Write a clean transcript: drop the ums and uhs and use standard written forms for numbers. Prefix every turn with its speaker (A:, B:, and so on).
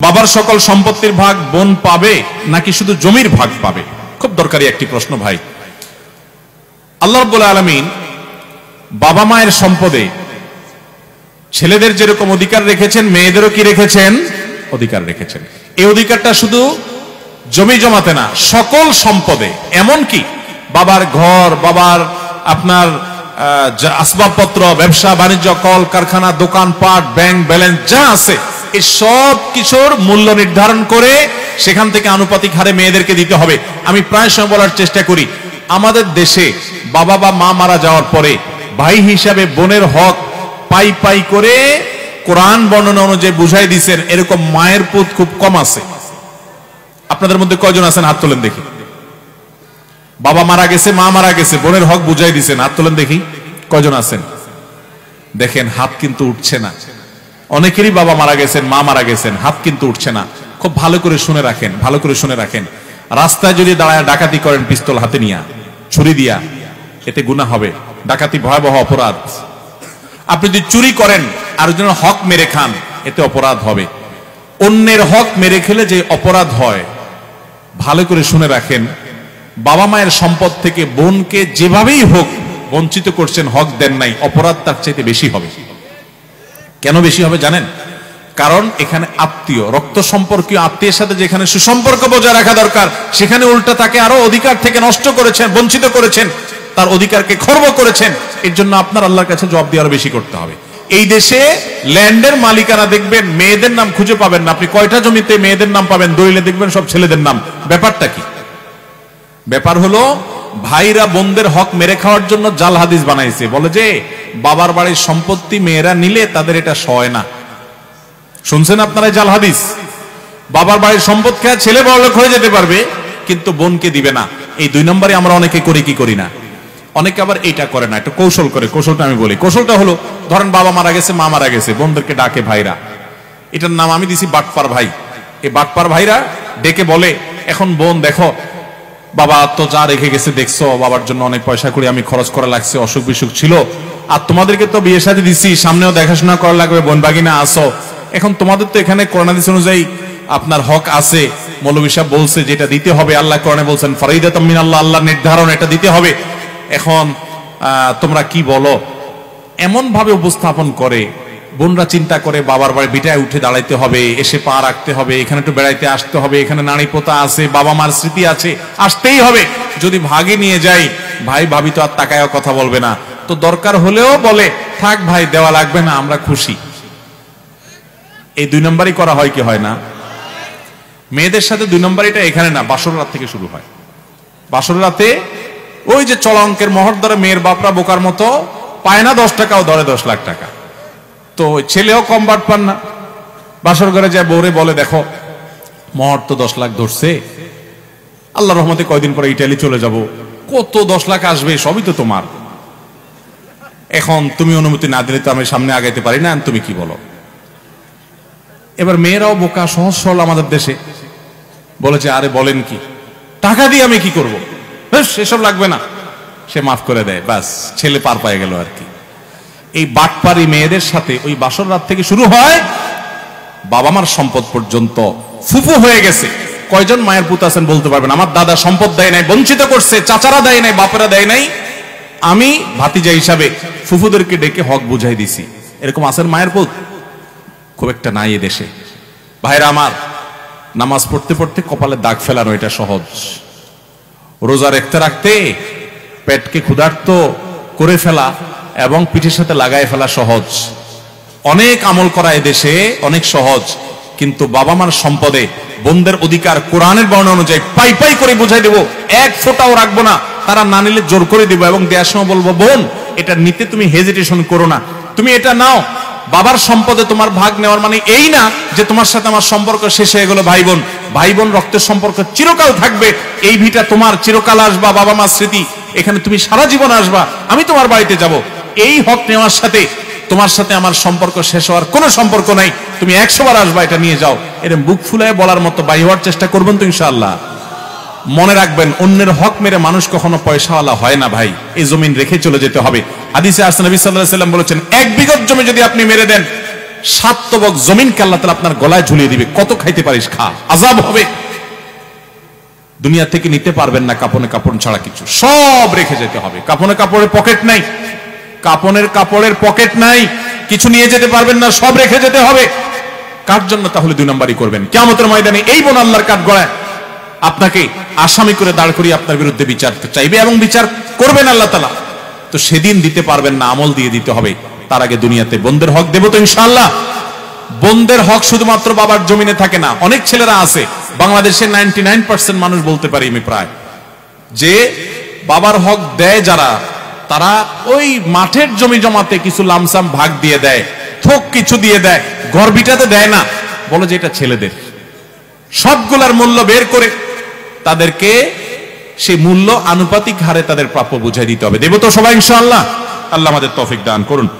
A: বাবার সকল সম্পত্তির ভাগ বোন পাবে নাকি শুধু জমির ভাগ পাবে? খুব দরকারি একটি প্রশ্ন ভাই। আল্লাহ রাব্বুল আলামিন বাবা মায়ের সম্পদে ছেলেদের যেরকম অধিকার রেখেছেন, মেয়েদেরও কি রেখেছেন? অধিকার রেখেছেন। এই অধিকারটা শুধু জমি জমাতে না, সকল সম্পদে। এমন কি বাবার ঘর, বাবার আপনার আসবাবপত্র, ব্যবসা বাণিজ্য, কল কারখানা, দোকানপাট, ব্যাংক ব্যালেন্স যা আছে, এই সব কিছুর মূল্য নির্ধারণ করে সেখান থেকে আনুপাতিক হারে মেয়েদেরকে দিতে হবে। আমি প্রায় সময় বলার চেষ্টা করি, আমাদের দেশে বাবা বা মা মারা যাওয়ার পরে ভাই হিসাবে বোনের হক পাই পাই করে কোরআন বর্ণনা অনুযায়ী বুঝাই দিচ্ছেন, এরকম মায়ের পুত খুব কম আছে। আপনাদের মধ্যে কয়জন আছেন হাত তোলেন দেখি? বাবা মারা গেছে, মা মারা গেছে, বোনের হক বুঝাই দিচ্ছেন, হাত তোলেন দেখি কয়জন আছেন? দেখেন হাত কিন্তু উঠছে না। অনেকেরই বাবা মারা গেছেন, মা মারা গেছেন, হাত কিন্তু উঠছে না। খুব ভালো করে শুনে রাখেন, ভালো করে শুনে রাখেন। রাস্তায় যদি দাঁড়ায় ডাকাতি করেন পিস্তল হাতে নিয়া, ছুরি দিয়া, এতে গুনাহ হবে। ডাকাতি ভয়াবহ অপরাধ। আপনি যদি চুরি করেন আর একজনের হক মেরে খান, এতে অপরাধ হবে। অন্যের হক মেরে খেলে যে অপরাধ হয়, ভালো করে শুনে রাখেন। বাবা মায়ের সম্পদ থেকে বোনকে যেভাবেই হোক বঞ্চিত করছেন, হক দেন নাই, অপরাধ তার চাইতে বেশি হবে। কেন বেশি হবে জানেন? কারণ এখানে আত্মীয়, রক্ত সম্পর্কীয় আত্মীয়ের সাথে যেখানে সুসম্পর্ক বজায় রাখা দরকার, সেখানে উল্টা তাকে আরো অধিকার থেকে নষ্ট করেছেন, বঞ্চিত করেছেন, তার অধিকারকে খর্ব করেছেন। এর জন্য আপনার আল্লাহর কাছে জবাব দিয়ে আরো বেশি করতে হবে। এই দেশে ল্যান্ডের মালিকানা দেখবেন মেয়েদের নাম খুঁজে পাবেন না। আপনি কয়টা জমিতে মেয়েদের নাম পাবেন? দলিলে দেখবেন সব ছেলেদের নাম। ব্যাপারটা কি? ব্যাপার হলো ভাইরা বোনদের হক মেরে খাওয়ার জন্য জাল হাদিস বানাইছে। বলে যে বাবার বাড়ির সম্পত্তি মেয়েরা নিলে তাদের এটা সয় না। শুনছেন আপনারা জাল হাদিস? বাবার বাড়ির সম্পদ খেয়ে ছেলে বড়লোক হয়ে যেতে পারবে, কিন্তু বোনকে দিবে না। এই 2 নম্বরে আমরা অনেকে করি কি করি না? অনেকে আবার এইটা করে না, একটা কৌশল করে। কৌশলটা আমি বলি। কৌশলটা হলো, ধরেন বাবা মারা গেছে, মা মারা গেছে, বোনদেরকে ডাকে ভাইরা। এটার নাম আমি দিছি বাটপার ভাই। এই বাটপার ভাইরা ডেকে বলে, এখন বোন দেখো, বাবা তো যা রেখে গেছে দেখছো, বাবার জন্য অনেক পয়সা করে আমি খরচ করা লাগছে, অসুখ বিসুখ ছিল, আর তোমাদেরকে তো বিয়ে শাদী দিছি, সামনেও দেখাশোনা করা লাগবে, বোন বাগিনা আসো। এখন তোমাদের তো এখানে কোরআন হাদিস অনুযায়ী আপনার হক আছে, মৌলভী সাহেব বলছে যেটা দিতে হবে, আল্লাহ কোরআনে বলছেন ফরিদাতাম মিনাল্লাহ, আল্লাহর নির্ধারণ, এটা দিতে হবে। এখন তোমরা কি বলো? এমন ভাবে উপস্থাপন করে, বোনরা চিন্তা করে বাবার বাড়ি বিটায় উঠে দাঁড়াইতে হবে, এসে পা রাখতে হবে, এখানে একটু বেড়াইতে আসতে হবে, এখানে নারী পোতা আছে, বাবা মার স্মৃতি আছে, আসতেই হবে। যদি ভাগে নিয়ে যাই, ভাই ভাবি তো আর তাকায়ও কথা বলবে না, তো দরকার হলেও বলে থাক ভাই, দেওয়া লাগবে না, আমরা খুশি। এই 2 নম্বরই করা হয় কি হয় না? মেয়েদের সাথে 2 নম্বর এটা এখানে না, বাসর রাত থেকে শুরু হয়। বাসর রাতে ওই যে চলা অঙ্কের মোহর ধরে মেয়ের বাপরা বোকার মতো পায় না 10 টাকাও ধরে 10 লাখ টাকা। তো ছেলেও কম বাট পান না, বাসর ঘরে যায় বউরে বলে দেখো মোহর তো 10 লাখ ধরছে, আল্লাহ রহমতে কয়দিন পরে ইটালি চলে যাব, কত 10 লাখ আসবে, সবই তো তোমার, এখন তুমি অনুমতি না দিলে তো আমি সামনে আগাইতে পারি না, তুমি কি বলো? এবার মেয়েরাও বোকা, সহজ সরল আমাদের দেশে, বলেছে আরে বলেন কি, টাকা দিয়ে আমি কি করবো, সেসব লাগবে না, সে মাফ করে দেয়, বাস ছেলে পার পায়ে গেল আর কি। এই বাটপারি মেয়েদের সাথে ওই বাসর রাত থেকে শুরু হয়, বাবা মার সম্পদ পর্যন্ত। ফুফু হয়ে গেছে, কয়জন মায়ের পুত আছেন বলতে পারবেন? আমার দাদা সম্পদ দেয় নাই, বঞ্চিত করছে, চাচারা দেয় নাই, বাপেরা দেয় নাই, আমি ভাতিজা হিসাবে ফুফুদেরকে ডেকে হক বুঝাই দিছি। এরকম আছেন মায়ের পুত? খুব একটা নাই এ দেশে। ভাইরা আমার, নামাজ পড়তে পড়তে কপালে দাগ ফেলানো এটা সহজ, রোজা রাখতে রাখতে পেটকে ক্ষুধার্ত করে ফেলা এবং পিঠের সাথে লাগাই ফেলা সহজ। অনেক আমল করা এদেশে অনেক সহজ, কিন্তু বাবা মার সম্পদে বোনদের অধিকার কোরআনের বর্ণনা অনুযায়ী পাই পাই করে বুঝাই দেব, 1 ফোঁটাও রাখবো না। তারা না নিলে জোর করে দিব এবং দেওয়ার সময় বলবো বোন এটা নিতে তুমি হেজিটেশন করো না, তুমি এটা নাও। বাবার সম্পদে তোমার ভাগ নেওয়ার মানে এই না যে তোমার সাথে আমার সম্পর্ক শেষ হয়ে গেল। ভাই বোন, ভাই বোন রক্তের সম্পর্ক চিরকাল থাকবে। এই ভিটা তোমার, চিরকাল আসবা, বাবা মার স্মৃতি, এখানে তুমি সারা জীবন আসবা, আমি তোমার বাড়িতে যাব। এই হক নেওয়ার সাথে তোমার সাথে আমার সম্পর্ক শেষ হওয়ার কোনো সম্পর্ক নাই, তুমি 100 বার আসবা, এটা নিয়ে যাও। এরকম বুক ফুলায় বলার মতো বাই হওয়ার চেষ্টা করবেন তো ইনশাআল্লাহ। মনে রাখবেন, অন্যের হক মেরে মানুষ কখনো পয়সাওয়ালা হয় না ভাই, এই জমিন রেখে চলে যেতে হবে। হাদিসে আসছে নবী সাল্লাল্লাহু আলাইহি ওয়াসাল্লাম বলেছেন, 1 বিঘত জমি যদি আপনি মেরে দেন, 7 তবক জমিনকে আল্লাহ তাআলা আপনার গলায় ঝুলিয়ে দিবে, কত খাইতে পারিস খা, আযাব হবে। দুনিয়া থেকে নিতে পারবেন না কাপনে কাপড় ছাড়া কিছু, সব রেখে যেতে হবে। কাপনে কাপড়ের পকেট নাই, কাপনের কাপড়ের পকেট নাই, কিছু নিয়ে যেতে পারবেন না, সব রেখে যেতে হবে। কার জন্য তাহলে 2 নম্বরই করবেন? কিয়ামতের ময়দানে এই বোন আল্লাহর কাঠ গড়ায় আপনাকে আসামি করে দাঁড় করিয়ে আপনার বিরুদ্ধে বিচার চাইবে এবং বিচার করবেন আল্লাহ তাআলা। তো সেদিন দিতে পারবেন না, আমল দিয়ে দিতে হবে। তার আগে দুনিয়াতে বোনদের হক দেব তো ইনশাআল্লাহ। বোনদের হক শুধুমাত্র বাবার জমিনে থাকে না। অনেক ছেলেরা আছে, বাংলাদেশের 99% মানুষ বলতে পারি আমি প্রায়, যে বাবার হক দেয় যারা, তারা ওই মাঠের জমি জমাতে কিছু লামসাম ভাগ দিয়ে দেয়, থোক কিছু দিয়ে দেয়, ঘর ভিটাতে দেয় না, বলে যে এটা ছেলেদের। সবগুলার মূল্য বের করে তাদেরকে সেই মূল্য আনুপাতিক হারে তাদের প্রাপ্য বুঝাই দিতে হবে। দেব তো সবাই ইনশাআল্লাহ। আল্লাহ আমাদের তৌফিক দান করুন।